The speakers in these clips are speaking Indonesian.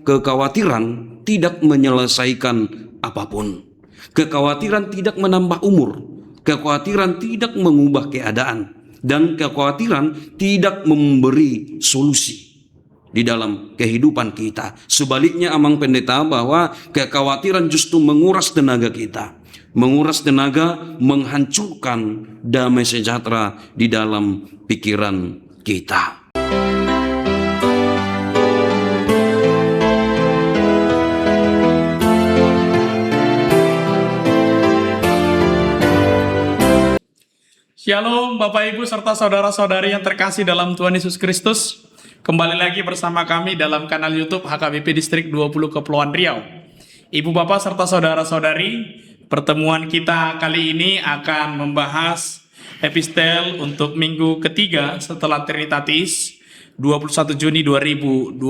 kekhawatiran tidak menyelesaikan apapun. Kekhawatiran tidak menambah umur. Kekhawatiran tidak mengubah keadaan. Dan kekhawatiran tidak memberi solusi di dalam kehidupan kita. Sebaliknya Amang Pendeta, bahwa kekhawatiran justru menguras tenaga kita. Menguras tenaga, menghancurkan damai sejahtera di dalam pikiran kita. Shalom Bapak Ibu serta saudara-saudari yang terkasih dalam Tuhan Yesus Kristus. Kembali lagi bersama kami dalam kanal YouTube HKBP Distrik 20 Kepulauan Riau. Ibu Bapak serta saudara-saudari, pertemuan kita kali ini akan membahas epistel untuk minggu ketiga setelah Trinitatis 21 Juni 2026.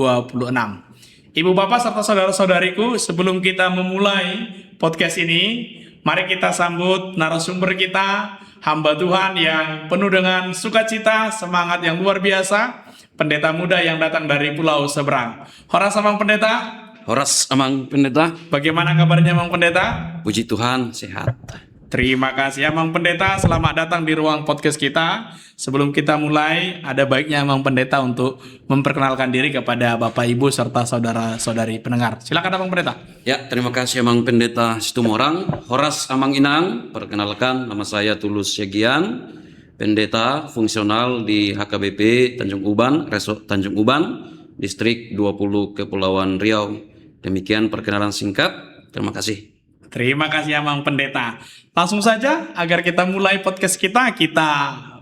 Ibu Bapak serta saudara-saudariku, sebelum kita memulai podcast ini, mari kita sambut narasumber kita, hamba Tuhan yang penuh dengan sukacita, semangat yang luar biasa, pendeta muda yang datang dari Pulau Seberang. Horas Amang Pendeta. Horas Amang Pendeta. Bagaimana kabarnya Amang Pendeta? Puji Tuhan, sehat. Terima kasih Amang Pendeta, selamat datang di ruang podcast kita. Sebelum kita mulai, ada baiknya Amang Pendeta untuk memperkenalkan diri kepada Bapak Ibu serta saudara-saudari pendengar. Silakan Amang Pendeta. Ya, terima kasih Amang Pendeta Situmorang. Horas Amang Inang, perkenalkan nama saya Tulus Segian, pendeta fungsional di HKBP Tanjung Uban, Resort Tanjung Uban, Distrik 20 Kepulauan Riau. Demikian perkenalan singkat. Terima kasih. Terima kasih Amang Pendeta. Langsung saja agar kita mulai podcast kita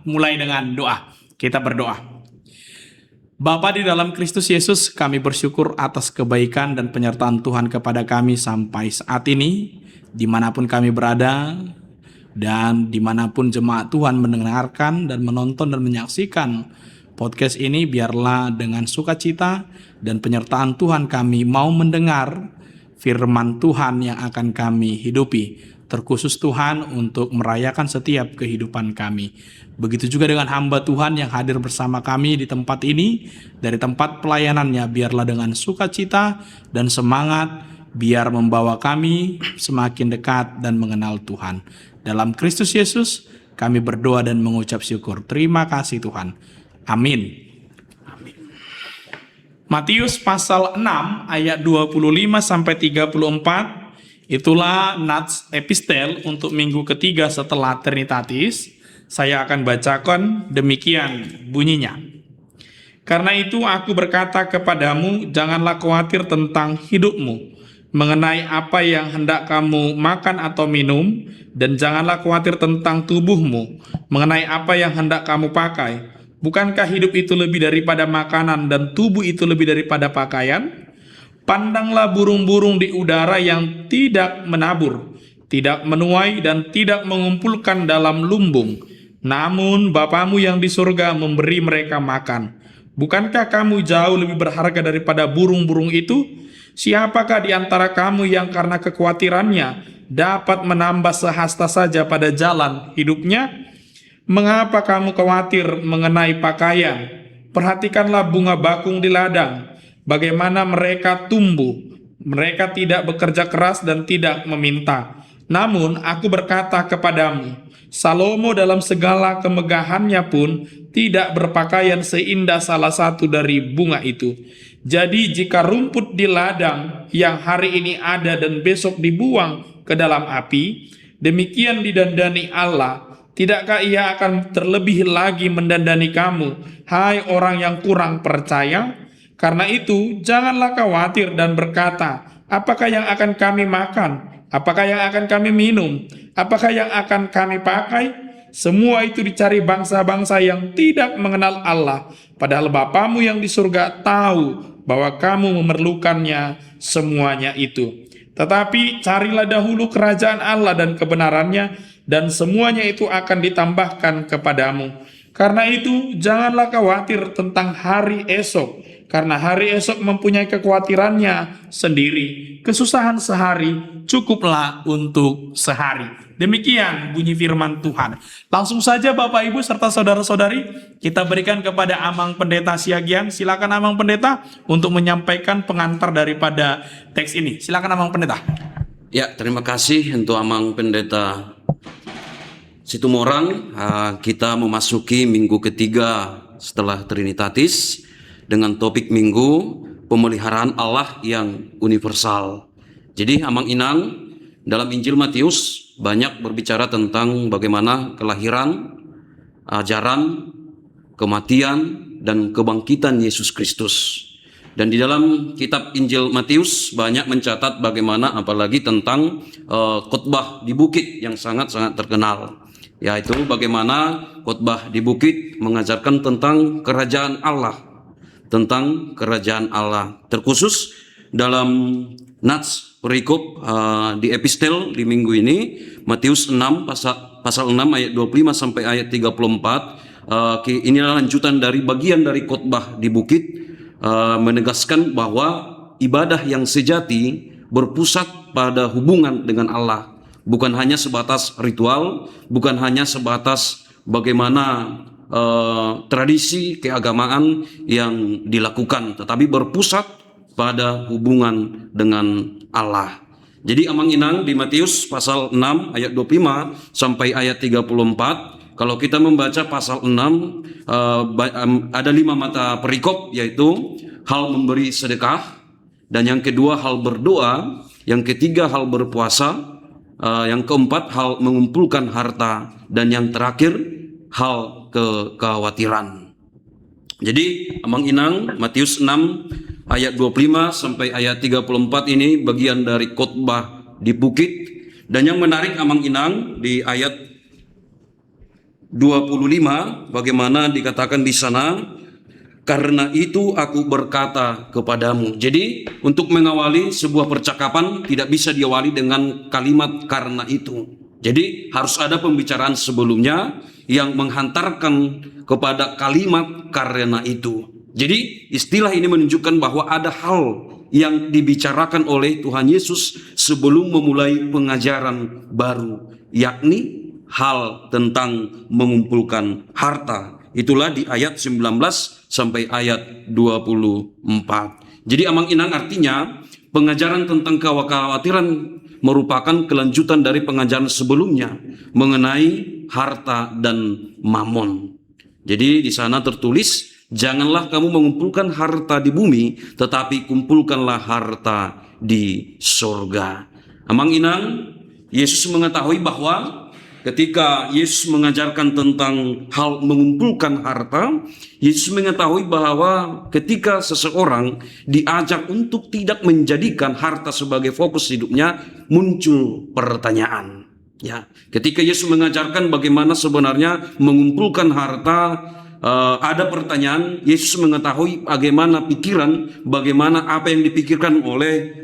mulai dengan doa. Kita berdoa. Bapa di dalam Kristus Yesus, kami bersyukur atas kebaikan dan penyertaan Tuhan kepada kami sampai saat ini, dimanapun kami berada, dan dimanapun jemaat Tuhan mendengarkan dan menonton dan menyaksikan podcast ini, biarlah dengan sukacita dan penyertaan Tuhan kami mau mendengar firman Tuhan yang akan kami hidupi, terkhusus Tuhan untuk merayakan setiap kehidupan kami. Begitu juga dengan hamba Tuhan yang hadir bersama kami di tempat ini, dari tempat pelayanannya, biarlah dengan sukacita dan semangat, biar membawa kami semakin dekat dan mengenal Tuhan. Dalam Kristus Yesus, kami berdoa dan mengucap syukur. Terima kasih Tuhan. Amin. Matius pasal 6 ayat 25-34, itulah nats epistel untuk minggu ketiga setelah Trinitatis. Saya akan bacakan, demikian bunyinya. Karena itu aku berkata kepadamu, janganlah khawatir tentang hidupmu, mengenai apa yang hendak kamu makan atau minum, dan janganlah khawatir tentang tubuhmu, mengenai apa yang hendak kamu pakai. Bukankah hidup itu lebih daripada makanan dan tubuh itu lebih daripada pakaian? Pandanglah burung-burung di udara yang tidak menabur, tidak menuai dan tidak mengumpulkan dalam lumbung. Namun Bapamu yang di surga memberi mereka makan. Bukankah kamu jauh lebih berharga daripada burung-burung itu? Siapakah di antara kamu yang karena kekhawatirannya dapat menambah sehasta saja pada jalan hidupnya? Mengapa kamu khawatir mengenai pakaian? Perhatikanlah bunga bakung di ladang, bagaimana mereka tumbuh. Mereka tidak bekerja keras dan tidak meminta. Namun aku berkata kepadamu, Salomo dalam segala kemegahannya pun tidak berpakaian seindah salah satu dari bunga itu. Jadi jika rumput di ladang yang hari ini ada dan besok dibuang ke dalam api, demikian didandani Allah, tidakkah ia akan terlebih lagi mendandani kamu, hai orang yang kurang percaya? Karena itu, janganlah khawatir dan berkata, apakah yang akan kami makan? Apakah yang akan kami minum? Apakah yang akan kami pakai? Semua itu dicari bangsa-bangsa yang tidak mengenal Allah. Padahal Bapamu yang di surga tahu bahwa kamu memerlukannya semuanya itu. Tetapi carilah dahulu kerajaan Allah dan kebenarannya, dan semuanya itu akan ditambahkan kepadamu. Karena itu, janganlah khawatir tentang hari esok, karena hari esok mempunyai kekhawatirannya sendiri. Kesusahan sehari cukuplah untuk sehari. Demikian bunyi firman Tuhan. Langsung saja Bapak Ibu serta saudara-saudari, kita berikan kepada Amang Pendeta Siagian. Silakan Amang Pendeta untuk menyampaikan pengantar daripada teks ini. Silakan Amang Pendeta. Ya, terima kasih untuk Amang Pendeta Situmorang. Kita memasuki minggu ketiga setelah Trinitatis dengan topik minggu pemeliharaan Allah yang universal. Jadi Amang Inang dalam Injil Matius banyak berbicara tentang bagaimana kelahiran, ajaran, kematian, dan kebangkitan Yesus Kristus. Dan di dalam kitab Injil Matius banyak mencatat bagaimana apalagi tentang khotbah di bukit yang sangat-sangat terkenal. Yaitu bagaimana khotbah di bukit mengajarkan tentang kerajaan Allah. Tentang kerajaan Allah. Terkhusus dalam nats perikop di epistel di minggu ini, Matius 6 pasal 6 ayat 25 sampai ayat 34. Inilah lanjutan dari bagian dari khotbah di bukit, menegaskan bahwa ibadah yang sejati berpusat pada hubungan dengan Allah, bukan hanya sebatas ritual, bukan hanya sebatas bagaimana tradisi keagamaan yang dilakukan, tetapi berpusat pada hubungan dengan Allah. Jadi Amang Inang di Matius pasal 6 ayat 25 sampai ayat 34, kalau kita membaca pasal 6 ada 5 mata perikop, yaitu hal memberi sedekah, dan yang kedua hal berdoa, yang ketiga hal berpuasa, yang keempat hal mengumpulkan harta, dan yang terakhir hal kekhawatiran. Jadi Amang Inang Matius 6 ayat 25 sampai ayat 34 ini bagian dari khotbah di bukit. Dan yang menarik Amang Inang di ayat 25 bagaimana dikatakan di sana, karena itu aku berkata kepadamu. Jadi untuk mengawali sebuah percakapan tidak bisa diawali dengan kalimat karena itu. Jadi harus ada pembicaraan sebelumnya yang menghantarkan kepada kalimat karena itu. Jadi istilah ini menunjukkan bahwa ada hal yang dibicarakan oleh Tuhan Yesus sebelum memulai pengajaran baru, yakni hal tentang mengumpulkan harta. Itulah di ayat 19 sampai ayat 24. Jadi Amang Inang artinya pengajaran tentang kekhawatiran merupakan kelanjutan dari pengajaran sebelumnya mengenai harta dan mamon. Jadi di sana tertulis, janganlah kamu mengumpulkan harta di bumi, tetapi kumpulkanlah harta di surga. Amang Inang, Yesus mengetahui bahwa ketika Yesus mengajarkan tentang hal mengumpulkan harta, Yesus mengetahui bahwa ketika seseorang diajak untuk tidak menjadikan harta sebagai fokus hidupnya, muncul pertanyaan. Ya, ketika Yesus mengajarkan bagaimana sebenarnya mengumpulkan harta, ada pertanyaan. Yesus mengetahui bagaimana pikiran, bagaimana apa yang dipikirkan oleh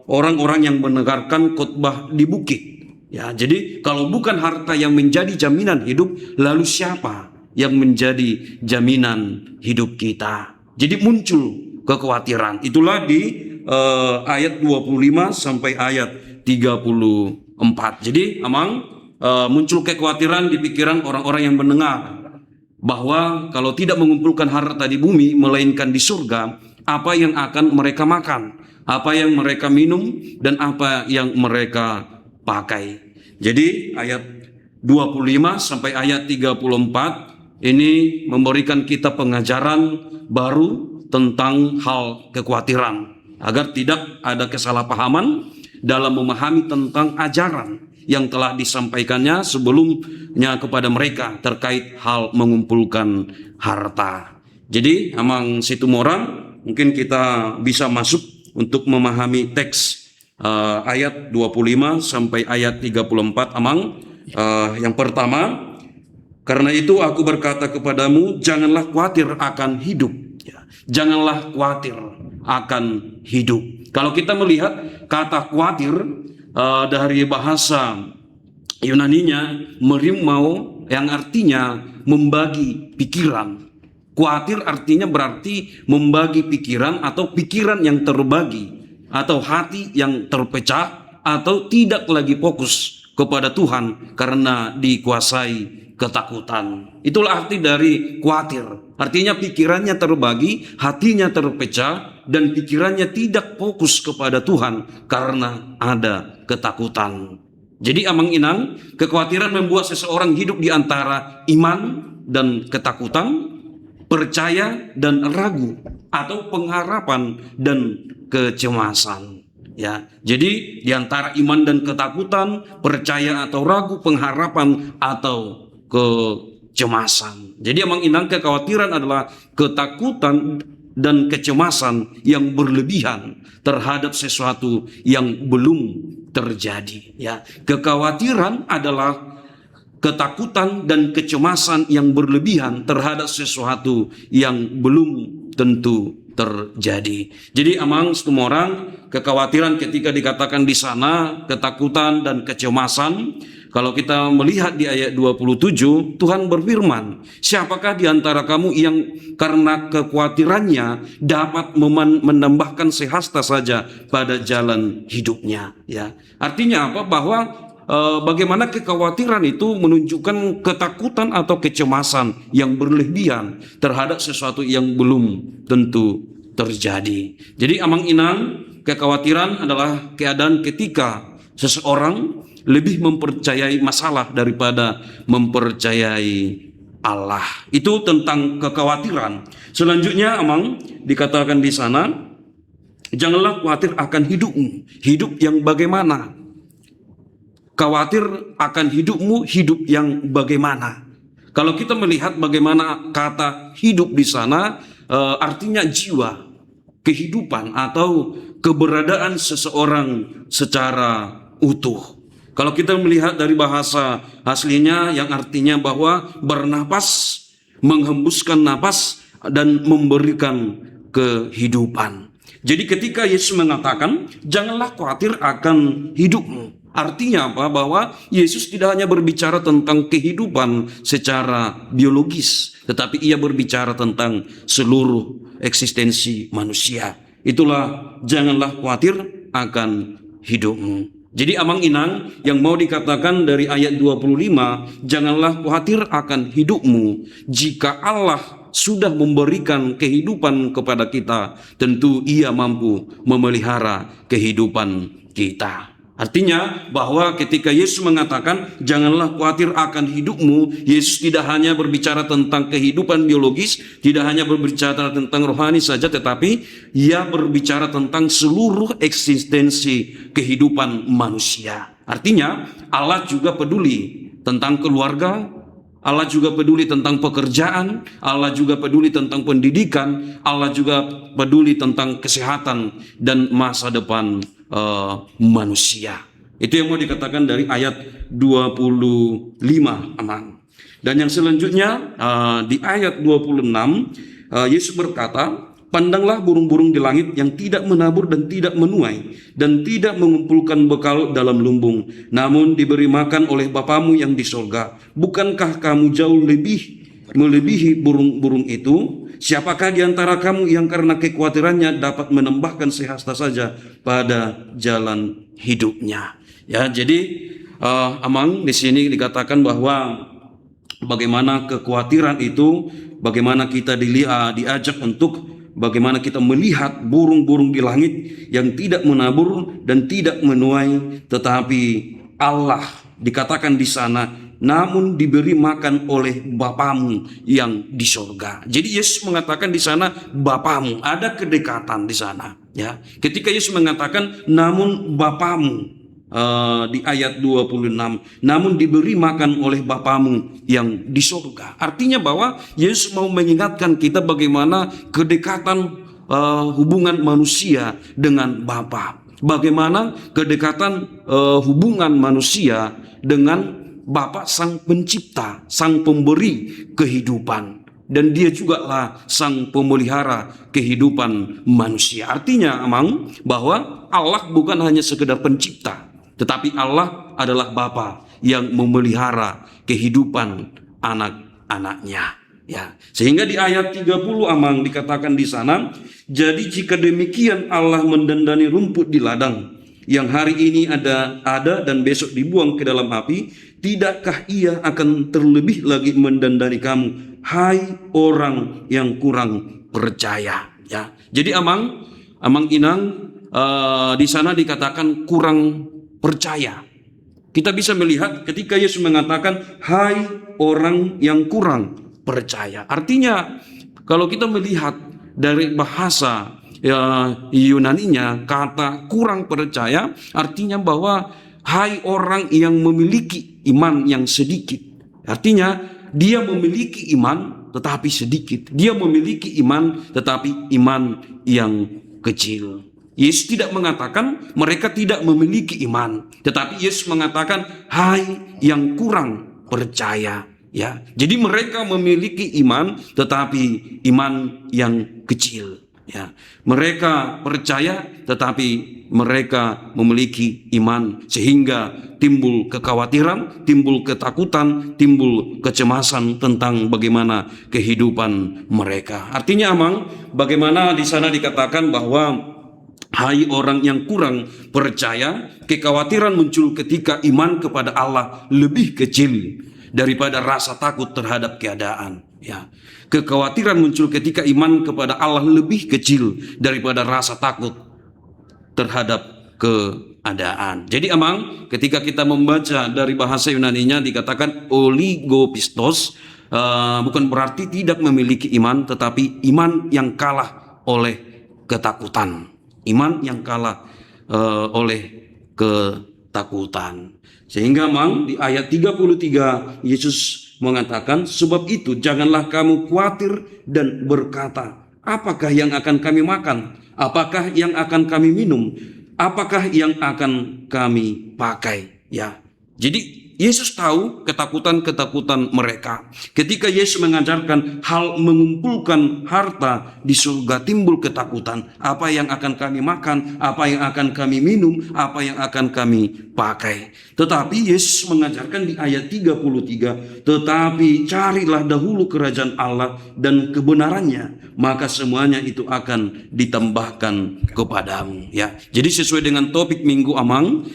orang-orang yang mendengarkan khotbah di bukit. Ya, jadi kalau bukan harta yang menjadi jaminan hidup, lalu siapa yang menjadi jaminan hidup kita? Jadi muncul kekhawatiran. Itulah di ayat 25 sampai ayat 34. Jadi Amang, muncul kekhawatiran di pikiran orang-orang yang mendengar bahwa kalau tidak mengumpulkan harta di bumi melainkan di surga, apa yang akan mereka makan, apa yang mereka minum, dan apa yang mereka pakai. Jadi ayat 25 sampai ayat 34 ini memberikan kita pengajaran baru tentang hal kekhawatiran, agar tidak ada kesalahpahaman dalam memahami tentang ajaran yang telah disampaikannya sebelumnya kepada mereka terkait hal mengumpulkan harta. Jadi Amang Situmorang, mungkin kita bisa masuk untuk memahami teks ayat 25 sampai ayat 34 Amang. Yang pertama, karena itu aku berkata kepadamu, janganlah khawatir akan hidup. Janganlah khawatir akan hidup. Kalau kita melihat kata khawatir dari bahasa Yunaninya merimau, yang artinya membagi pikiran. Khawatir artinya berarti membagi pikiran atau pikiran yang terbagi atau hati yang terpecah atau tidak lagi fokus kepada Tuhan karena dikuasai ketakutan. Itulah arti dari khawatir. Artinya pikirannya terbagi, hatinya terpecah, dan pikirannya tidak fokus kepada Tuhan karena ada ketakutan. Jadi amang-inang, kekhawatiran membuat seseorang hidup di antara iman dan ketakutan, percaya dan ragu, atau pengharapan dan kecemasan. Ya, jadi di antara iman dan ketakutan, percaya atau ragu, pengharapan atau kecemasan. Jadi amang-inang, kekhawatiran adalah ketakutan dan kecemasan yang berlebihan terhadap sesuatu yang belum terjadi. Ya, kekhawatiran adalah ketakutan dan kecemasan yang berlebihan terhadap sesuatu yang belum tentu terjadi. Jadi amang semua orang, kekhawatiran ketika dikatakan di sana ketakutan dan kecemasan, kalau kita melihat di ayat 27, Tuhan berfirman, siapakah di antara kamu yang karena kekhawatirannya dapat menambahkan sehasta saja pada jalan hidupnya? Ya, artinya apa? Bahwa bagaimana kekhawatiran itu menunjukkan ketakutan atau kecemasan yang berlebihan terhadap sesuatu yang belum tentu terjadi. Jadi amang-inang, kekhawatiran adalah keadaan ketika seseorang lebih mempercayai masalah daripada mempercayai Allah. Itu tentang kekhawatiran. Selanjutnya amang dikatakan di sana, janganlah khawatir akan hidupmu. Hidup yang bagaimana? Khawatir akan hidupmu, hidup yang bagaimana? Kalau kita melihat bagaimana kata hidup di sana, artinya jiwa, kehidupan atau keberadaan seseorang secara utuh. Kalau kita melihat dari bahasa aslinya yang artinya bahwa bernapas, menghembuskan napas dan memberikan kehidupan. Jadi ketika Yesus mengatakan janganlah khawatir akan hidupmu, artinya apa? Bahwa Yesus tidak hanya berbicara tentang kehidupan secara biologis, tetapi ia berbicara tentang seluruh eksistensi manusia. Itulah janganlah khawatir akan hidupmu. Jadi amang-inang yang mau dikatakan dari ayat 25, janganlah khawatir akan hidupmu. Jika Allah sudah memberikan kehidupan kepada kita, tentu ia mampu memelihara kehidupan kita. Artinya bahwa ketika Yesus mengatakan janganlah khawatir akan hidupmu, Yesus tidak hanya berbicara tentang kehidupan biologis, tidak hanya berbicara tentang rohani saja, tetapi ia berbicara tentang seluruh eksistensi kehidupan manusia. Artinya Allah juga peduli tentang keluarga, Allah juga peduli tentang pekerjaan, Allah juga peduli tentang pendidikan, Allah juga peduli tentang kesehatan dan masa depan manusia. Itu yang mau dikatakan dari ayat 25 amang. Dan yang selanjutnya di ayat 26 Yesus berkata, pandanglah burung-burung di langit yang tidak menabur dan tidak menuai dan tidak mengumpulkan bekal dalam lumbung, namun diberi makan oleh Bapamu yang di sorga. Bukankah kamu jauh melebihi burung-burung itu? Siapakah di antara kamu yang karena kekhawatirannya dapat menambahkan sehasta saja pada jalan hidupnya? Ya, jadi amang di sini dikatakan bahwa bagaimana kekhawatiran itu, bagaimana kita diajak untuk bagaimana kita melihat burung-burung di langit yang tidak menabur dan tidak menuai, tetapi Allah dikatakan di sana, namun diberi makan oleh Bapamu yang di sorga. Jadi Yesus mengatakan di sana Bapamu, ada kedekatan di sana. Ya, ketika Yesus mengatakan namun Bapamu di ayat 26, namun diberi makan oleh Bapamu yang di sorga. Artinya bahwa Yesus mau mengingatkan kita bagaimana kedekatan hubungan manusia dengan Bapa. Bagaimana kedekatan hubungan manusia dengan Bapa Sang Pencipta, Sang Pemberi kehidupan. Dan dia juga lah Sang Pemelihara kehidupan manusia. Artinya amang bahwa Allah bukan hanya sekedar pencipta, tetapi Allah adalah Bapa yang memelihara kehidupan anak-anaknya. Ya, sehingga di ayat 30 Amang dikatakan di sana, jadi jika demikian Allah mendandani rumput di ladang yang hari ini ada dan besok dibuang ke dalam api, tidakkah ia akan terlebih lagi mendandani kamu, hai orang yang kurang percaya? Ya, jadi Amang Inang di sana dikatakan kurang percaya. Kita bisa melihat ketika Yesus mengatakan, hai orang yang kurang percaya. Artinya kalau kita melihat dari bahasa Yunaninya, kata kurang percaya artinya bahwa hai orang yang memiliki iman yang sedikit. Artinya dia memiliki iman tetapi sedikit. Dia memiliki iman tetapi iman yang kecil. Yesus tidak mengatakan mereka tidak memiliki iman, tetapi Yesus mengatakan hai yang kurang percaya. Ya, jadi mereka memiliki iman tetapi iman yang kecil. Ya, mereka percaya tetapi mereka memiliki iman sehingga timbul kekhawatiran, timbul ketakutan, timbul kecemasan tentang bagaimana kehidupan mereka. Artinya Amang, bagaimana di sana dikatakan bahwa hai orang yang kurang percaya, kekhawatiran muncul ketika iman kepada Allah lebih kecil daripada rasa takut terhadap keadaan. Ya, kekhawatiran muncul ketika iman kepada Allah lebih kecil daripada rasa takut terhadap keadaan. Jadi Amang, ketika kita membaca dari bahasa Yunaninya dikatakan oligopistos, bukan berarti tidak memiliki iman, tetapi iman yang kalah oleh ketakutan. Iman yang kalah oleh ketakutan. Sehingga Amang di ayat 33 Yesus mengatakan, sebab itu janganlah kamu khawatir dan berkata, apakah yang akan kami makan? Apakah yang akan kami minum? Apakah yang akan kami pakai? Ya. Jadi Yesus tahu ketakutan-ketakutan mereka. Ketika Yesus mengajarkan hal mengumpulkan harta di surga, timbul ketakutan. Apa yang akan kami makan, apa yang akan kami minum, apa yang akan kami pakai. Tetapi Yesus mengajarkan di ayat 33, tetapi carilah dahulu kerajaan Allah dan kebenarannya, maka semuanya itu akan ditambahkan kepadamu. Ya, jadi sesuai dengan topik minggu Amang,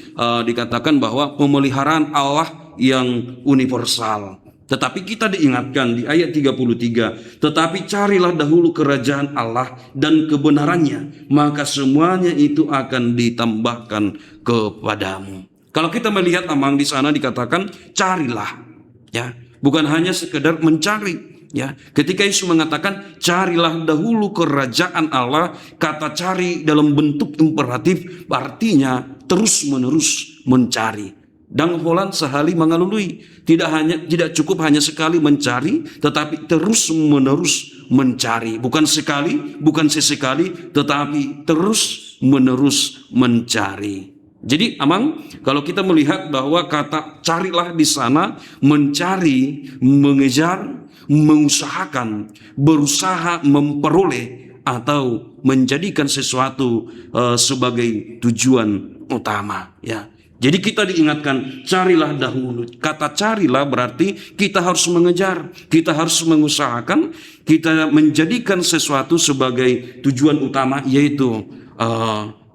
dikatakan bahwa pemeliharaan Allah yang universal. Tetapi kita diingatkan di ayat 33, tetapi carilah dahulu kerajaan Allah dan kebenarannya, maka semuanya itu akan ditambahkan kepadamu. Kalau kita melihat Amang di sana dikatakan carilah, ya, bukan hanya sekedar mencari. Ya, ketika Yesus mengatakan carilah dahulu kerajaan Allah, kata cari dalam bentuk imperatif artinya terus-menerus mencari. Dan Holland sehari mengalului, tidak cukup hanya sekali mencari, tetapi terus-menerus mencari. Bukan sekali, bukan sesekali, tetapi terus-menerus mencari. Jadi Amang, kalau kita melihat bahwa kata carilah di sana mencari, mengejar, mengusahakan, berusaha memperoleh atau menjadikan sesuatu sebagai tujuan utama, ya. Jadi kita diingatkan carilah dahulu. Kata carilah berarti kita harus mengejar, kita harus mengusahakan, kita menjadikan sesuatu sebagai tujuan utama, yaitu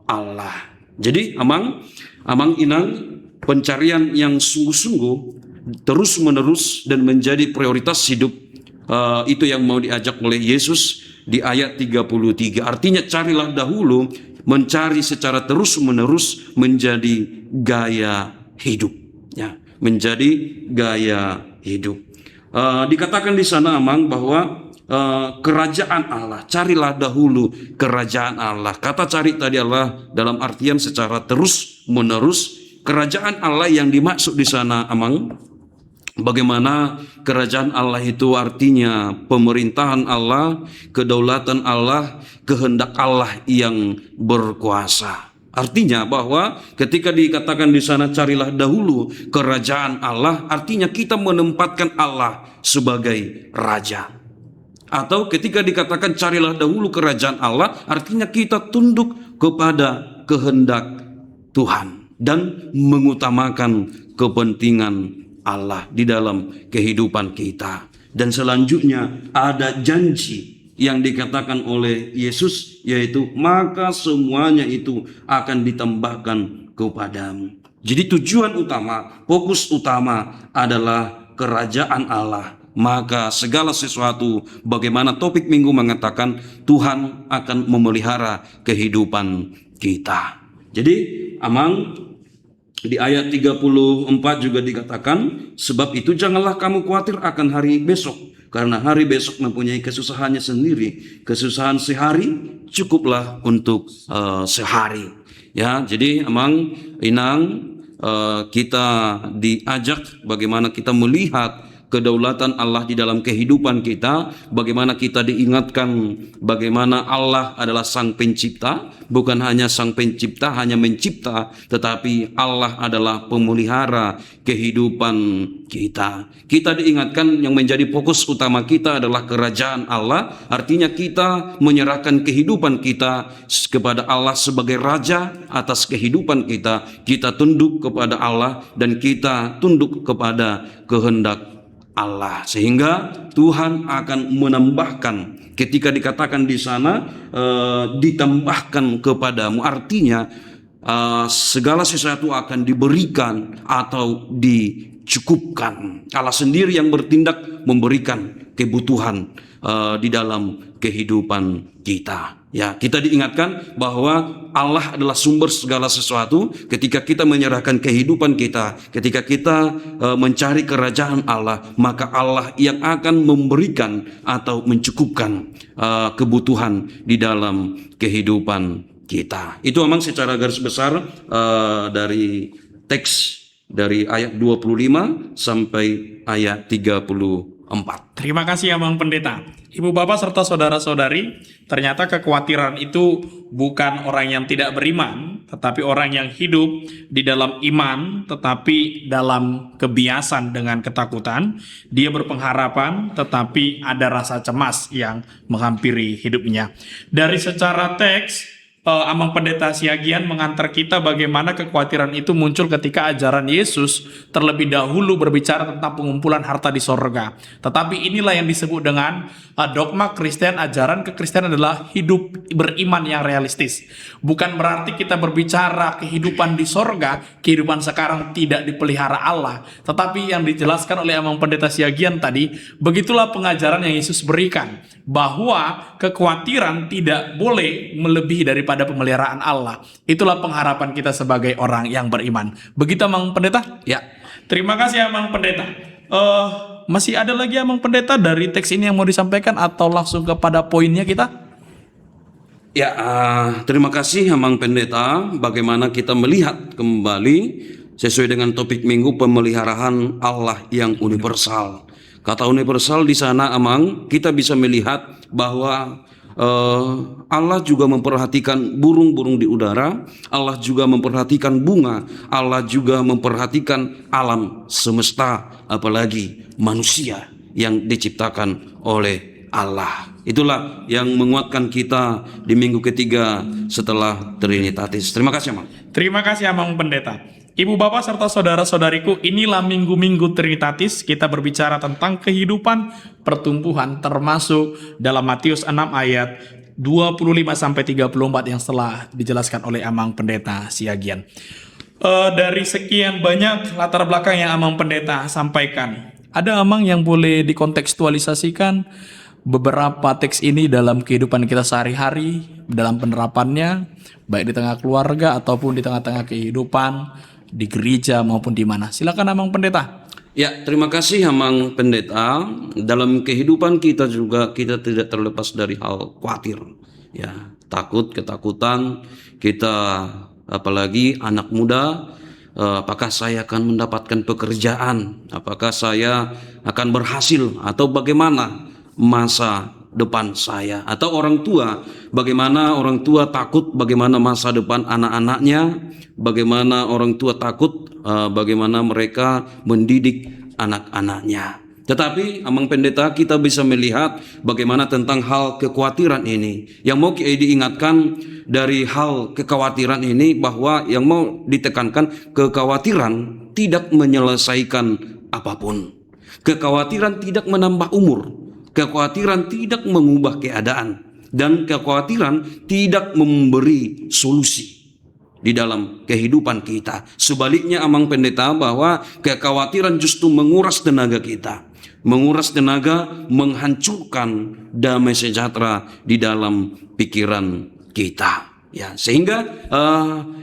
Allah. Jadi Amang Inang, pencarian yang sungguh-sungguh terus-menerus dan menjadi prioritas hidup, itu yang mau diajak oleh Yesus di ayat 33. Artinya carilah dahulu, mencari secara terus-menerus menjadi gaya hidup, ya, menjadi gaya hidup. Dikatakan di sana Amang bahwa kerajaan Allah, carilah dahulu kerajaan Allah. Kata cari tadi Allah dalam artian secara terus-menerus. Kerajaan Allah yang dimaksud di sana Amang, bagaimana kerajaan Allah itu artinya pemerintahan Allah, kedaulatan Allah, kehendak Allah yang berkuasa. Artinya bahwa ketika dikatakan di sana carilah dahulu kerajaan Allah, artinya kita menempatkan Allah sebagai raja. Atau ketika dikatakan carilah dahulu kerajaan Allah, artinya kita tunduk kepada kehendak Tuhan dan mengutamakan kepentingan Allah di dalam kehidupan kita. Dan selanjutnya ada janji yang dikatakan oleh Yesus, yaitu maka semuanya itu akan ditambahkan kepadamu. Jadi tujuan utama, fokus utama adalah kerajaan Allah. Maka segala sesuatu, bagaimana topik minggu mengatakan, Tuhan akan memelihara kehidupan kita. Jadi Amang, di ayat 34 juga dikatakan, sebab itu janganlah kamu khawatir akan hari besok, karena hari besok mempunyai kesusahannya sendiri. Kesusahan sehari cukuplah untuk sehari. Ya, jadi Amang, Inang, kita diajak bagaimana kita melihat kedaulatan Allah di dalam kehidupan kita, bagaimana kita diingatkan bagaimana Allah adalah sang pencipta, bukan hanya sang pencipta hanya mencipta, tetapi Allah adalah pemelihara kehidupan kita. Kita diingatkan yang menjadi fokus utama kita adalah kerajaan Allah, artinya kita menyerahkan kehidupan kita kepada Allah sebagai raja atas kehidupan kita. Kita tunduk kepada Allah dan kita tunduk kepada kehendak Allah, sehingga Tuhan akan menambahkan. Ketika dikatakan di sana ditambahkan kepadamu, artinya segala sesuatu akan diberikan atau dicukupkan. Allah sendiri yang bertindak memberikan kebutuhan di dalam kehidupan kita. Ya, kita diingatkan bahwa Allah adalah sumber segala sesuatu. Ketika kita menyerahkan kehidupan kita, ketika kita mencari kerajaan Allah, maka Allah yang akan memberikan atau mencukupkan kebutuhan di dalam kehidupan kita. Itu memang secara garis besar dari teks dari ayat 25 sampai ayat 34. Terima kasih Abang Pendeta. Ibu Bapak serta saudara-saudari, ternyata kekhawatiran itu bukan orang yang tidak beriman, tetapi orang yang hidup di dalam iman, tetapi dalam kebiasaan dengan ketakutan. Dia berpengharapan, tetapi ada rasa cemas yang menghampiri hidupnya. Dari secara teks, Amang Pendeta Siagian mengantar kita bagaimana kekhawatiran itu muncul ketika ajaran Yesus terlebih dahulu berbicara tentang pengumpulan harta di sorga. Tetapi inilah yang disebut dengan dogma Kristen. Ajaran kekristenan adalah hidup beriman yang realistis. Bukan berarti kita berbicara kehidupan di sorga, kehidupan sekarang tidak dipelihara Allah. Tetapi yang dijelaskan oleh Amang Pendeta Siagian tadi, begitulah pengajaran yang Yesus berikan, bahwa kekhawatiran tidak boleh melebihi daripada pemeliharaan Allah. Itulah pengharapan kita sebagai orang yang beriman. Begitu Amang Pendeta? Ya. Terima kasih Amang Pendeta. Masih ada lagi Amang Pendeta dari teks ini yang mau disampaikan atau langsung kepada poinnya kita? Ya, terima kasih Amang Pendeta. Bagaimana kita melihat kembali sesuai dengan topik minggu, pemeliharaan Allah yang universal. Kata universal di sana Amang, kita bisa melihat bahwa Allah juga memperhatikan burung-burung di udara, Allah juga memperhatikan bunga, Allah juga memperhatikan alam semesta, apalagi manusia yang diciptakan oleh Allah. Itulah yang menguatkan kita di minggu ketiga setelah Trinitatis. Terima kasih Amang. Terima kasih Amang Pendeta. Ibu Bapak serta saudara-saudariku, inilah minggu-minggu Trinitatis. Kita berbicara tentang kehidupan pertumbuhan, termasuk dalam Matius 6 ayat 25-34 yang telah dijelaskan oleh Amang Pendeta Siagian. Dari sekian banyak latar belakang yang Amang Pendeta sampaikan, ada Amang yang boleh dikontekstualisasikan beberapa teks ini dalam kehidupan kita sehari-hari, dalam penerapannya, baik di tengah keluarga ataupun di tengah-tengah kehidupan, di gereja maupun di mana. Silakan Amang Pendeta. Ya, terima kasih Amang Pendeta. Dalam kehidupan kita juga kita tidak terlepas dari hal khawatir. Ya, takut, ketakutan. Kita apalagi anak muda, apakah saya akan mendapatkan pekerjaan? Apakah saya akan berhasil atau bagaimana masa depan saya? Atau orang tua, bagaimana orang tua takut bagaimana masa depan anak-anaknya, bagaimana orang tua takut bagaimana mereka mendidik anak-anaknya. Tetapi Amang Pendeta, kita bisa melihat bagaimana tentang hal kekhawatiran ini. Yang mau diingatkan dari hal kekhawatiran ini, bahwa yang mau ditekankan, kekhawatiran tidak menyelesaikan apapun. Kekhawatiran tidak menambah umur, kekhawatiran tidak mengubah keadaan, dan kekhawatiran tidak memberi solusi di dalam kehidupan kita. Sebaliknya Amang Pendeta, bahwa kekhawatiran justru menguras tenaga kita, menguras tenaga, menghancurkan damai sejahtera di dalam pikiran kita. Ya, sehingga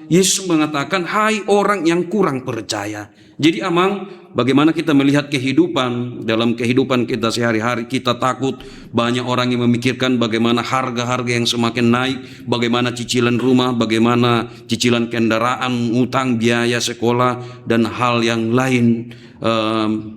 Yesus mengatakan, hai orang yang kurang percaya. Jadi Amang, bagaimana kita melihat kehidupan, dalam kehidupan kita sehari-hari, kita takut. Banyak orang yang memikirkan bagaimana harga-harga yang semakin naik, bagaimana cicilan rumah, bagaimana cicilan kendaraan, utang, biaya sekolah, dan hal yang lain.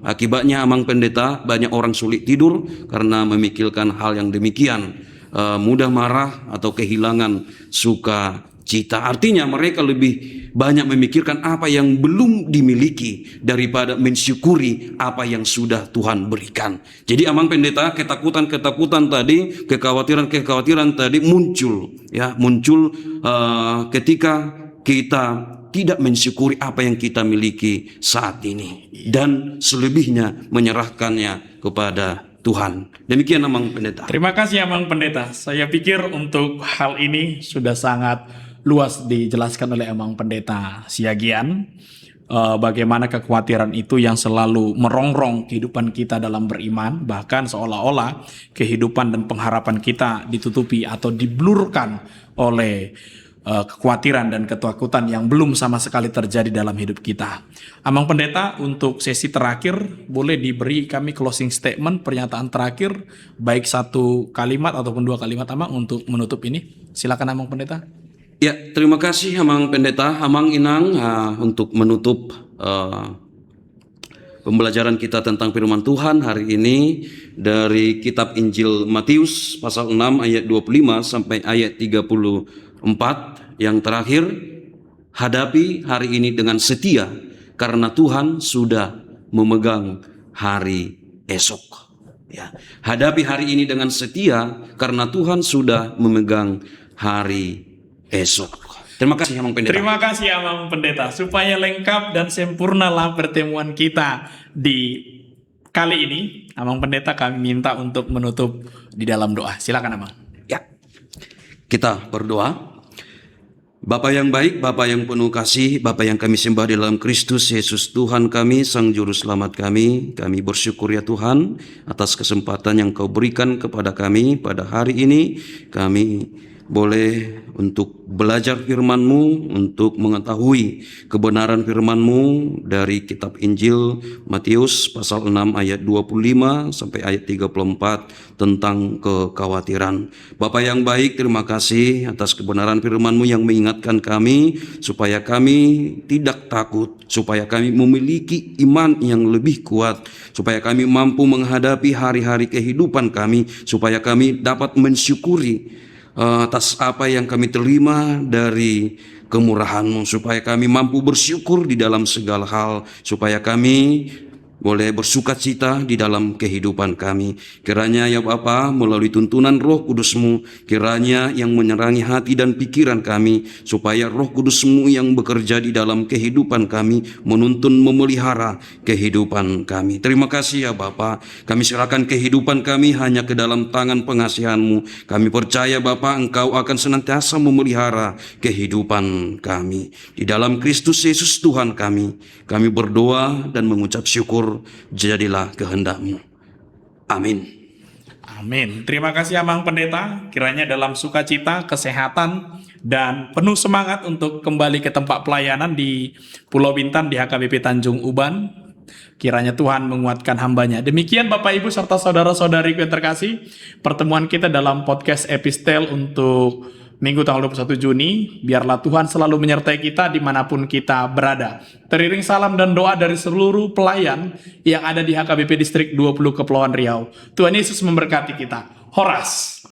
Akibatnya Amang Pendeta, banyak orang sulit tidur karena memikirkan hal yang demikian. Mudah marah atau kehilangan sukacita. Artinya mereka lebih banyak memikirkan apa yang belum dimiliki daripada mensyukuri apa yang sudah Tuhan berikan. Jadi Amang Pendeta, ketakutan-ketakutan tadi, kekhawatiran-kekhawatiran tadi muncul ketika kita tidak mensyukuri apa yang kita miliki saat ini, dan selebihnya menyerahkannya kepada Tuhan. Demikian Amang Pendeta. Terima kasih Amang Pendeta. Saya pikir untuk hal ini sudah sangat luas dijelaskan oleh Amang Pendeta Siagian. Bagaimana kekhawatiran itu yang selalu merongrong kehidupan kita dalam beriman, bahkan seolah-olah kehidupan dan pengharapan kita ditutupi atau diblurkan oleh kekhawatiran dan ketakutan yang belum sama sekali terjadi dalam hidup kita. Amang Pendeta, untuk sesi terakhir boleh diberi kami closing statement, pernyataan terakhir, baik 1 kalimat ataupun 2 kalimat Amang untuk menutup ini. Silakan Amang Pendeta. Ya, terima kasih Amang Pendeta, Amang Inang, untuk menutup pembelajaran kita tentang firman Tuhan hari ini dari kitab Injil Matius pasal 6 ayat 25 sampai ayat 34. Yang terakhir, hadapi hari ini dengan setia karena Tuhan sudah memegang hari esok. Ya, hadapi hari ini dengan setia karena Tuhan sudah memegang hari esok. Terima kasih Amang Pendeta. Terima kasih Amang Pendeta. Supaya lengkap dan sempurnalah pertemuan kita di kali ini, Amang Pendeta kami minta untuk menutup di dalam doa. Silakan Amang. Ya, kita berdoa. Bapa yang baik, Bapa yang penuh kasih, Bapa yang kami sembah di dalam Kristus Yesus Tuhan kami, Sang Juru Selamat kami bersyukur ya Tuhan atas kesempatan yang Kau berikan kepada kami pada hari ini. Kami boleh untuk belajar firman-Mu, untuk mengetahui kebenaran firman-Mu dari kitab Injil Matius pasal 6 ayat 25 sampai ayat 34 tentang kekhawatiran. Bapa yang baik, terima kasih atas kebenaran firman-Mu yang mengingatkan kami supaya kami tidak takut, supaya kami memiliki iman yang lebih kuat, supaya kami mampu menghadapi hari-hari kehidupan kami, supaya kami dapat mensyukuri atas apa yang kami terima dari kemurahan-Mu, supaya kami mampu bersyukur di dalam segala hal, supaya kami boleh bersukacita di dalam kehidupan kami. Kiranya ya Bapa, melalui tuntunan Roh Kudus-Mu, kiranya yang menerangi hati dan pikiran kami, supaya Roh Kudus-Mu yang bekerja di dalam kehidupan kami, menuntun, memelihara kehidupan kami. Terima kasih ya Bapa, kami serahkan kehidupan kami hanya ke dalam tangan pengasihan-Mu. Kami percaya Bapa, Engkau akan senantiasa memelihara kehidupan kami. Di dalam Kristus Yesus Tuhan kami berdoa dan mengucap syukur. Jadilah kehendak-Mu. Amin. Amin. Terima kasih Amang Pendeta. Kiranya dalam sukacita, kesehatan, dan penuh semangat untuk kembali ke tempat pelayanan di Pulau Bintan di HKBP Tanjung Uban. Kiranya Tuhan menguatkan hambanya. Demikian Bapak Ibu serta saudara-saudariku yang terkasih, pertemuan kita dalam podcast Epistel untuk Minggu tanggal 21 Juni, biarlah Tuhan selalu menyertai kita dimanapun kita berada. Teriring salam dan doa dari seluruh pelayan yang ada di HKBP Distrik 20 Kepulauan Riau. Tuhan Yesus memberkati kita. Horas.